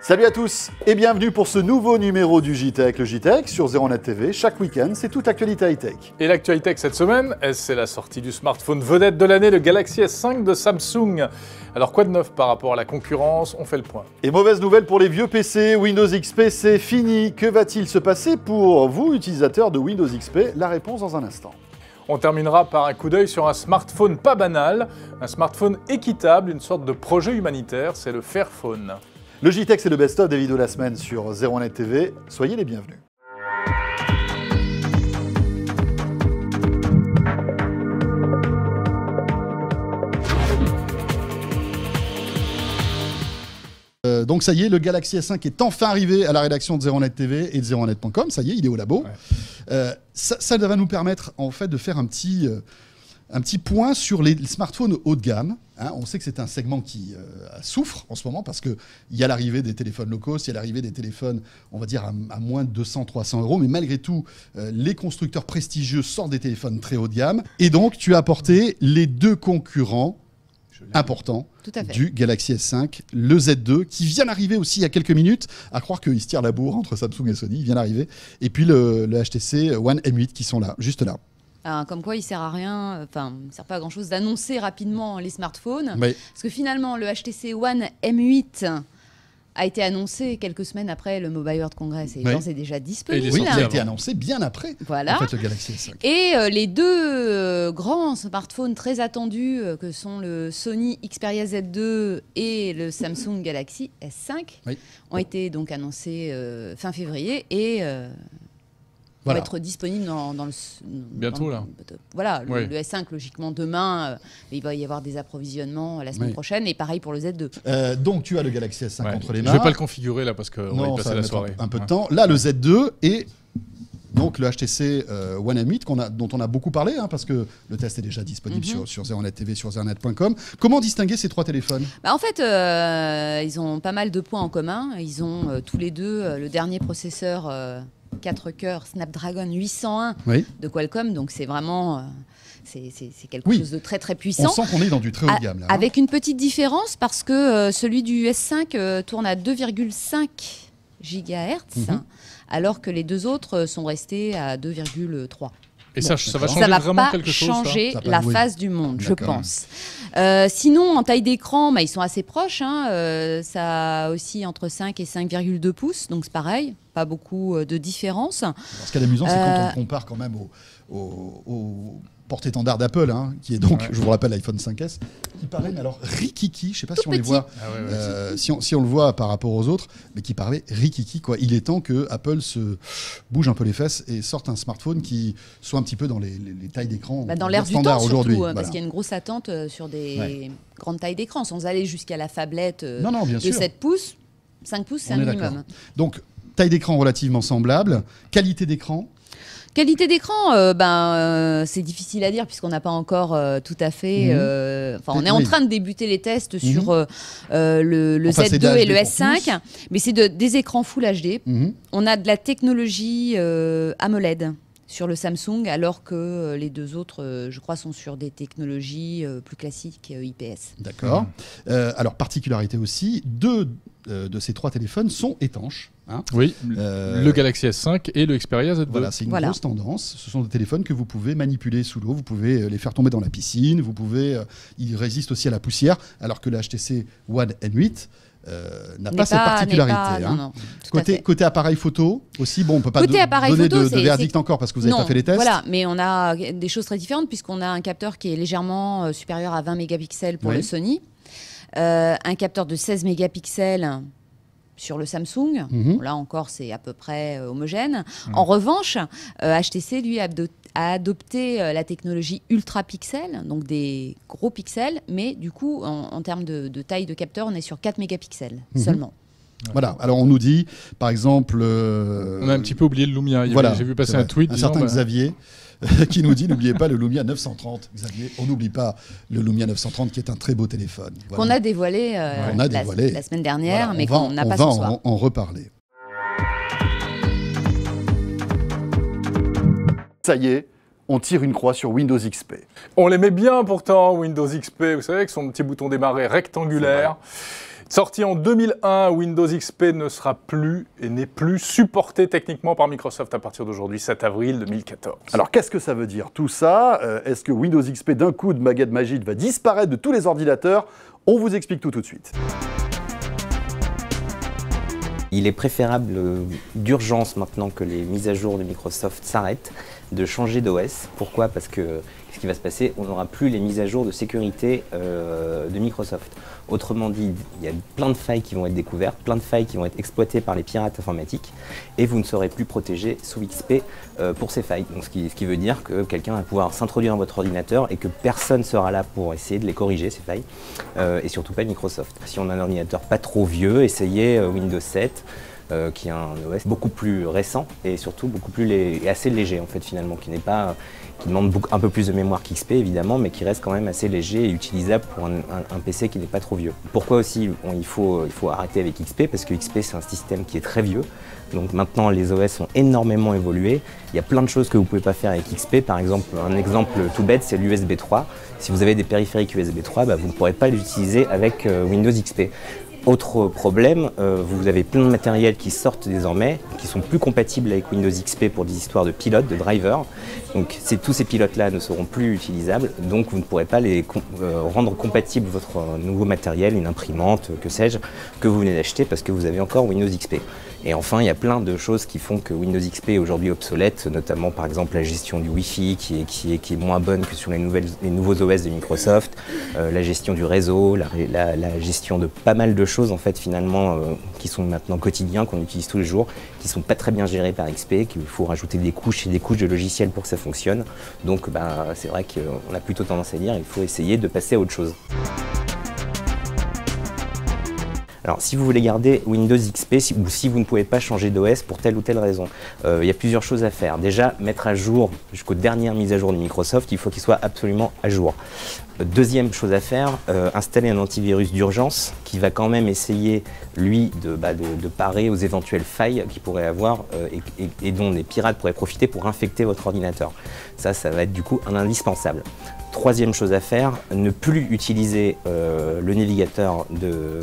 Salut à tous et bienvenue pour ce nouveau numéro du JTech. Le JTech sur ZeroNet TV, chaque week-end, c'est toute l'actualité high-tech. Et l'actualité cette semaine, c'est la sortie du smartphone vedette de l'année, le Galaxy S5 de Samsung. Alors quoi de neuf par rapport à la concurrence? On fait le point. Et mauvaise nouvelle pour les vieux PC, Windows XP c'est fini. Que va-t-il se passer pour vous, utilisateurs de Windows XP? La réponse dans un instant. On terminera par un coup d'œil sur un smartphone pas banal, un smartphone équitable, une sorte de projet humanitaire, c'est le Fairphone. Le JTech, c'est le best-of des vidéos de la semaine sur ZeroNet TV. Soyez les bienvenus. Donc ça y est, le Galaxy S5 est enfin arrivé à la rédaction de ZeroNet TV et de ZeroNet.com. Ça y est, il est au labo. Ouais. Ça va nous permettre en fait de faire un petit point sur les smartphones haut de gamme. Hein, on sait que c'est un segment qui souffre en ce moment parce qu'il y a l'arrivée des téléphones low cost, il y a l'arrivée des téléphones, on va dire, à moins de 200-300 euros. Mais malgré tout, les constructeurs prestigieux sortent des téléphones très haut de gamme. Et donc, tu as apporté les deux concurrents importants du Galaxy S5, le Z2, qui vient d'arriver aussi il y a quelques minutes, à croire qu'il se tire la bourre entre Samsung et Sony, il vient d'arriver. Et puis le HTC One M8 qui sont là, juste là. Comme quoi, il ne sert à rien, enfin, il ne sert pas à grand-chose d'annoncer rapidement les smartphones. Oui. Parce que finalement, le HTC One M8 a été annoncé quelques semaines après le Mobile World Congress. Et c'est déjà disponible. Oui, il a été annoncé bien après, voilà. En fait, le Galaxy S5. Et les deux grands smartphones très attendus, que sont le Sony Xperia Z2 et le Samsung Galaxy S5, ont été donc annoncés fin février et... va être disponible dans le... Bientôt, là. Voilà, le S5, logiquement, demain, il va y avoir des approvisionnements la semaine prochaine, et pareil pour le Z2. Donc, tu as le Galaxy S5 entre les mains. Je ne vais pas le configurer, là, parce qu'on va y passer la soirée. Un peu de temps. Là, le Z2 et donc le HTC One M8, dont on a beaucoup parlé, hein, parce que le test est déjà disponible sur ZeroNet TV, sur ZeroNet.com. Comment distinguer ces trois téléphones? En fait, ils ont pas mal de points en commun. Ils ont tous les deux le dernier processeur... 4 cœurs Snapdragon 801 de Qualcomm, donc c'est vraiment c'est quelque chose de très très puissant. On sent qu'on est dans du très haut de gamme là. Avec une petite différence parce que celui du S5 tourne à 2,5 GHz alors que les deux autres sont restés à 2,3. Et ça va changer vraiment quelque chose? Ça va pas changer la face du monde, je pense. Sinon, en taille d'écran, ils sont assez proches. Ça oscille entre 5 et 5,2 pouces, donc c'est pareil, pas beaucoup de différence. Alors, ce qui est amusant, c'est quand on compare quand même au porte-étendard d'Apple, qui est donc, je vous rappelle, l'iPhone 5S, qui paraît, mais alors rikiki, je ne sais pas si on les voit, si on le voit par rapport aux autres, mais qui paraît rikiki, quoi. Il est temps que Apple se bouge un peu les fesses et sorte un smartphone qui soit un petit peu dans les tailles d'écran dans l'air du temps aujourd'hui. Surtout, parce qu'il y a une grosse attente sur des grandes tailles d'écran, sans aller jusqu'à la phablette de 7 pouces. 5 pouces, c'est un minimum. Donc, taille d'écran relativement semblable, qualité d'écran. Qualité d'écran, c'est difficile à dire puisqu'on n'a pas encore tout à fait... on est en train de débuter les tests sur le Z2 et le S5, mais c'est des écrans Full HD. On a de la technologie AMOLED sur le Samsung, alors que les deux autres, je crois, sont sur des technologies plus classiques IPS. D'accord. Alors, particularité aussi, deux de ces trois téléphones sont étanches. Oui, le Galaxy S5 et le Xperia Z2. Voilà, c'est une grosse tendance. Ce sont des téléphones que vous pouvez manipuler sous l'eau, vous pouvez les faire tomber dans la piscine, ils résistent aussi à la poussière, alors que le HTC One M8 n'a pas cette particularité. Côté appareil photo aussi, on ne peut pas donner de verdict encore parce que vous n'avez pas fait les tests. Voilà, mais on a des choses très différentes puisqu'on a un capteur qui est légèrement supérieur à 20 mégapixels pour le Sony, un capteur de 16 mégapixels sur le Samsung. Là encore, c'est à peu près homogène. En revanche, HTC, lui, a adopté la technologie ultra pixel, donc des gros pixels, mais du coup, en termes de taille de capteur, on est sur 4 mégapixels seulement. Voilà, alors on nous dit, par exemple... on a un petit peu oublié le Lumia. J'ai vu passer un tweet. Un certain Xavier qui nous dit, n'oubliez pas le Lumia 930. Xavier, on n'oublie pas le Lumia 930 qui est un très beau téléphone. Qu'on a dévoilé, la semaine dernière, mais qu'on n'a pas ce soir. On va en reparler. Ça y est, on tire une croix sur Windows XP. On l'aimait bien pourtant, Windows XP, vous savez, avec son petit bouton démarrer rectangulaire. Sorti en 2001, Windows XP ne sera plus et n'est plus supporté techniquement par Microsoft à partir d'aujourd'hui, 7 avril 2014. Alors qu'est-ce que ça veut dire tout ça? Est-ce que Windows XP d'un coup de baguette magique va disparaître de tous les ordinateurs? On vous explique tout de suite. Il est préférable d'urgence, maintenant que les mises à jour de Microsoft s'arrêtent, de changer d'OS. Pourquoi? Parce que ce qui va se passer, on n'aura plus les mises à jour de sécurité de Microsoft. Autrement dit, il y a plein de failles qui vont être découvertes, plein de failles qui vont être exploitées par les pirates informatiques, et vous ne serez plus protégé sous XP pour ces failles. Donc, ce qui veut dire que quelqu'un va pouvoir s'introduire dans votre ordinateur et que personne ne sera là pour essayer de les corriger, ces failles, et surtout pas Microsoft. Si on a un ordinateur pas trop vieux, essayez Windows 7, qui est un OS beaucoup plus récent et surtout beaucoup plus assez léger en fait finalement, qui demande un peu plus de mémoire qu'XP évidemment, mais qui reste quand même assez léger et utilisable pour un PC qui n'est pas trop vieux. Pourquoi aussi il faut arrêter avec XP? Parce que XP c'est un système qui est très vieux, donc maintenant les OS ont énormément évolué, il y a plein de choses que vous ne pouvez pas faire avec XP, par exemple, un exemple tout bête c'est l'USB 3, si vous avez des périphériques USB 3, vous ne pourrez pas l'utiliser avec Windows XP. Autre problème, vous avez plein de matériels qui sortent désormais, qui sont plus compatibles avec Windows XP pour des histoires de pilotes, de drivers. Donc tous ces pilotes-là ne seront plus utilisables, donc vous ne pourrez pas les rendre compatibles votre nouveau matériel, une imprimante, que sais-je, que vous venez d'acheter parce que vous avez encore Windows XP. Et enfin, il y a plein de choses qui font que Windows XP est aujourd'hui obsolète, notamment par exemple la gestion du Wi-Fi qui est moins bonne que sur les nouveaux OS de Microsoft, la gestion du réseau, la gestion de pas mal de choses en fait finalement qui sont maintenant quotidiens, qu'on utilise tous les jours, qui sont pas très bien gérés par XP, qu'il faut rajouter des couches et des couches de logiciels pour que ça fonctionne. Donc c'est vrai qu'on a plutôt tendance à dire qu'il faut essayer de passer à autre chose. Alors, si vous voulez garder Windows XP ou si vous ne pouvez pas changer d'OS pour telle ou telle raison, il y a plusieurs choses à faire. Déjà, mettre à jour jusqu'aux dernières mises à jour de Microsoft, il faut qu'il soit absolument à jour. Deuxième chose à faire, installer un antivirus d'urgence qui va quand même essayer, lui, de parer aux éventuelles failles qu'il pourrait avoir et dont les pirates pourraient profiter pour infecter votre ordinateur. Ça va être du coup un indispensable. Troisième chose à faire, ne plus utiliser le navigateur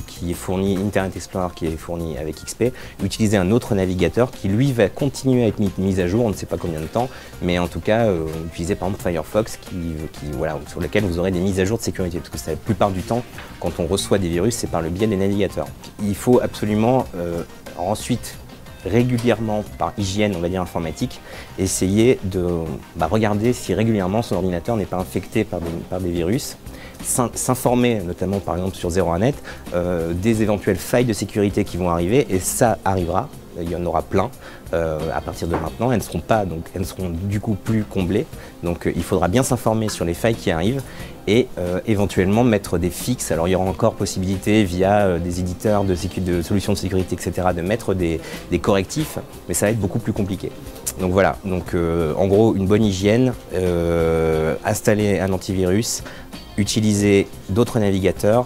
qui est fourni, Internet Explorer qui est fourni avec XP, utiliser un autre navigateur qui lui va continuer à être mis à jour, on ne sait pas combien de temps, mais en tout cas utiliser par exemple Firefox sur lequel vous aurez des mises à jour de sécurité, parce que la plupart du temps, quand on reçoit des virus, c'est par le biais des navigateurs. Il faut absolument ensuite régulièrement, par hygiène on va dire informatique, essayer de regarder si régulièrement son ordinateur n'est pas infecté par des virus, s'informer notamment par exemple sur 01net des éventuelles failles de sécurité qui vont arriver, et ça arrivera, il y en aura plein à partir de maintenant, elles ne seront du coup plus comblées, donc il faudra bien s'informer sur les failles qui arrivent et éventuellement mettre des fixes. Alors il y aura encore possibilité via des éditeurs de solutions de sécurité, etc., de mettre des correctifs, mais ça va être beaucoup plus compliqué. Donc voilà, en gros une bonne hygiène, installer un antivirus, utiliser d'autres navigateurs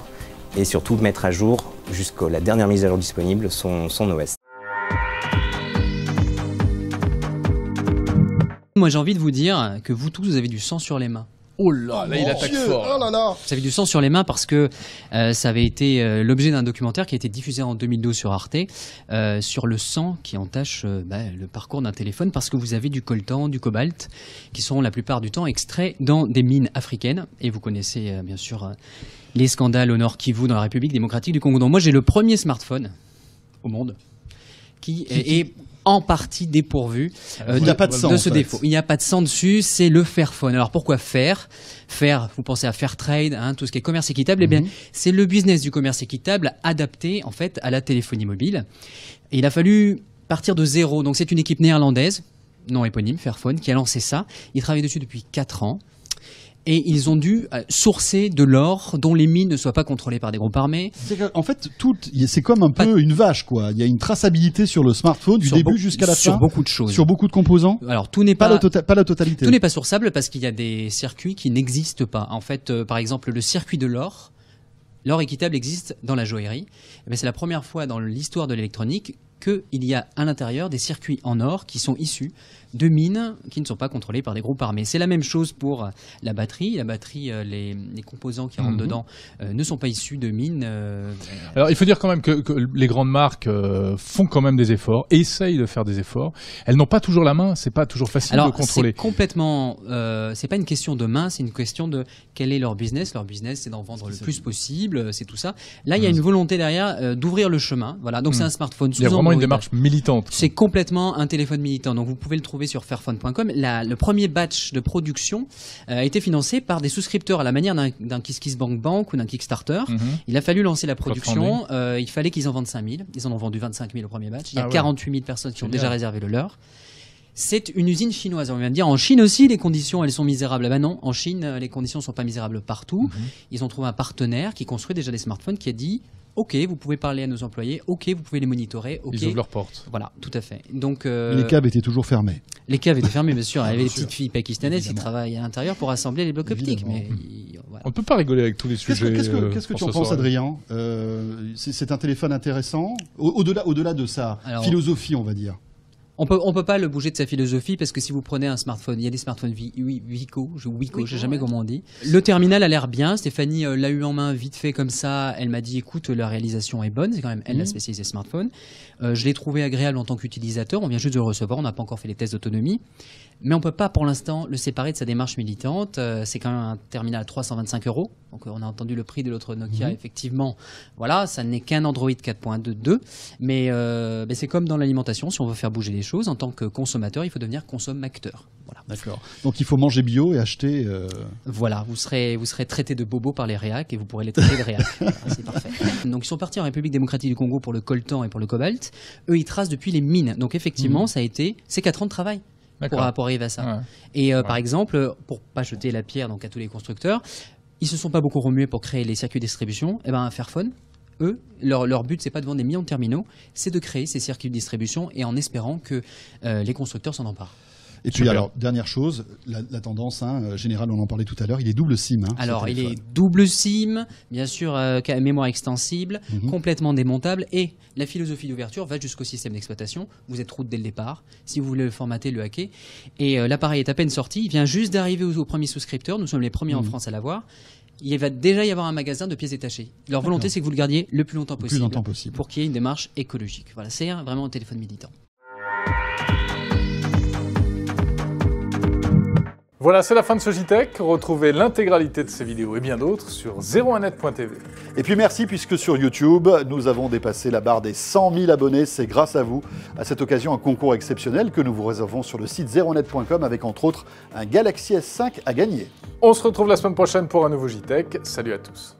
et surtout mettre à jour jusqu'à la dernière mise à jour disponible son OS. Moi j'ai envie de vous dire que vous tous vous avez du sang sur les mains. Oh là, là il attaque fort. Oh là là. Vous avez du sang sur les mains parce que ça avait été l'objet d'un documentaire qui a été diffusé en 2012 sur Arte sur le sang qui entache le parcours d'un téléphone, parce que vous avez du coltan, du cobalt qui sont la plupart du temps extraits dans des mines africaines. Et vous connaissez bien sûr les scandales au Nord Kivu dans la République démocratique du Congo. Donc moi j'ai le premier smartphone au monde qui est en partie dépourvu de ce défaut. Il n'y a pas de sang dessus, c'est le Fairphone. Alors pourquoi Fair, vous pensez à Fairtrade, tout ce qui est commerce équitable, eh bien c'est le business du commerce équitable adapté en fait à la téléphonie mobile. Et il a fallu partir de zéro. Donc c'est une équipe néerlandaise, non éponyme, Fairphone, qui a lancé ça. Ils travaillent dessus depuis 4 ans. Et ils ont dû sourcer de l'or dont les mines ne soient pas contrôlées par des groupes armés. En fait, c'est comme un peu une vache, quoi. Il y a une traçabilité sur le smartphone du début jusqu'à la fin. Sur beaucoup de choses. Sur beaucoup de composants. Alors tout n'est pas la totalité. Tout n'est pas sourçable parce qu'il y a des circuits qui n'existent pas. En fait, par exemple, le circuit de l'or. L'or équitable existe dans la joaillerie. C'est la première fois dans l'histoire de l'électronique qu'il y a à l'intérieur des circuits en or qui sont issus de mines qui ne sont pas contrôlées par des groupes armés. C'est la même chose pour la batterie. La batterie, les composants qui rentrent dedans ne sont pas issus de mines. Alors, il faut dire quand même que les grandes marques font quand même des efforts, essayent de faire des efforts. Elles n'ont pas toujours la main, c'est pas toujours facile de contrôler. C'est complètement, c'est pas une question de main, c'est une question de quel est leur business. Leur business, c'est d'en vendre le plus possible, c'est tout ça. Là, il y a une volonté derrière d'ouvrir le chemin. Voilà, donc c'est un smartphone sous Il y a vraiment Android. une démarche militante. C'est complètement un téléphone militant. Donc vous pouvez le trouver sur fairphone.com. Le premier batch de production a été financé par des souscripteurs à la manière d'un KissKissBankBank ou d'un Kickstarter. Il a fallu lancer la production. Il fallait qu'ils en vendent 5000. Ils en ont vendu 25 000 au premier batch. Il y a 48 000 personnes qui ont déjà réservé le leur. C'est une usine chinoise. On vient de dire, en Chine aussi, les conditions, elles sont misérables. Ah ben non, en Chine, les conditions ne sont pas misérables partout. Ils ont trouvé un partenaire qui construit déjà des smartphones qui a dit OK, vous pouvez parler à nos employés. OK, vous pouvez les monitorer. OK. Ils ouvrent leurs portes. Voilà, tout à fait. Donc, les caves étaient toujours fermés. Les caves étaient fermées, bien sûr. Il y avait des petites filles pakistanaises qui travaillent à l'intérieur pour assembler les blocs optiques. Mais on ne peut pas rigoler avec tous les sujets. Qu'est-ce que tu en penses, Adrien? C'est un téléphone intéressant, au-delà de sa philosophie, on va dire. On peut pas le bouger de sa philosophie parce que si vous prenez un smartphone, il y a des smartphones Wico, je sais jamais comment on dit. Le terminal a l'air bien. Stéphanie l'a eu en main vite fait comme ça. Elle m'a dit écoute, la réalisation est bonne. C'est quand même elle la spécialisée smartphone. Je l'ai trouvé agréable en tant qu'utilisateur. On vient juste de le recevoir. On n'a pas encore fait les tests d'autonomie. Mais on peut pas pour l'instant le séparer de sa démarche militante. C'est quand même un terminal à 325 €. Donc on a entendu le prix de l'autre Nokia. Effectivement, voilà, ça n'est qu'un Android 4.2. Mais c'est comme dans l'alimentation. Si on veut faire bouger les choses, en tant que consommateur, il faut devenir consommateur. Voilà. D'accord. Donc il faut manger bio et acheter. Voilà, vous serez traité de bobo par les réacs et vous pourrez les traiter de réacs. Voilà, c'est parfait. Donc ils sont partis en République démocratique du Congo pour le coltan et pour le cobalt. Eux, ils tracent depuis les mines. Donc effectivement, c'est 4 ans de travail. Pour arriver à ça. Ouais. Et par exemple, pour pas jeter la pierre donc à tous les constructeurs, ils se sont pas beaucoup remués pour créer les circuits de distribution. Et ben Fairphone, eux, leur but c'est pas de vendre des millions de terminaux, c'est de créer ces circuits de distribution et en espérant que les constructeurs s'en emparent. Et puis alors, dernière chose, la tendance générale, on en parlait tout à l'heure, il est double SIM. Alors, il est double SIM, bien sûr, mémoire extensible, complètement démontable, et la philosophie d'ouverture va jusqu'au système d'exploitation. Vous êtes root dès le départ, si vous voulez le formater, le hacker. Et l'appareil est à peine sorti, il vient juste d'arriver aux premiers souscripteurs, nous sommes les premiers en France à l'avoir. Il va déjà y avoir un magasin de pièces détachées. Leur volonté, c'est que vous le gardiez le plus longtemps possible. Pour qu'il y ait une démarche écologique. Voilà, c'est vraiment un téléphone militant. Voilà, c'est la fin de ce JTech. Retrouvez l'intégralité de ces vidéos et bien d'autres sur 01net.tv. Et puis merci, puisque sur YouTube, nous avons dépassé la barre des 100 000 abonnés. C'est grâce à vous. À cette occasion, un concours exceptionnel que nous vous réservons sur le site 01net.com avec entre autres un Galaxy S5 à gagner. On se retrouve la semaine prochaine pour un nouveau JTech. Salut à tous.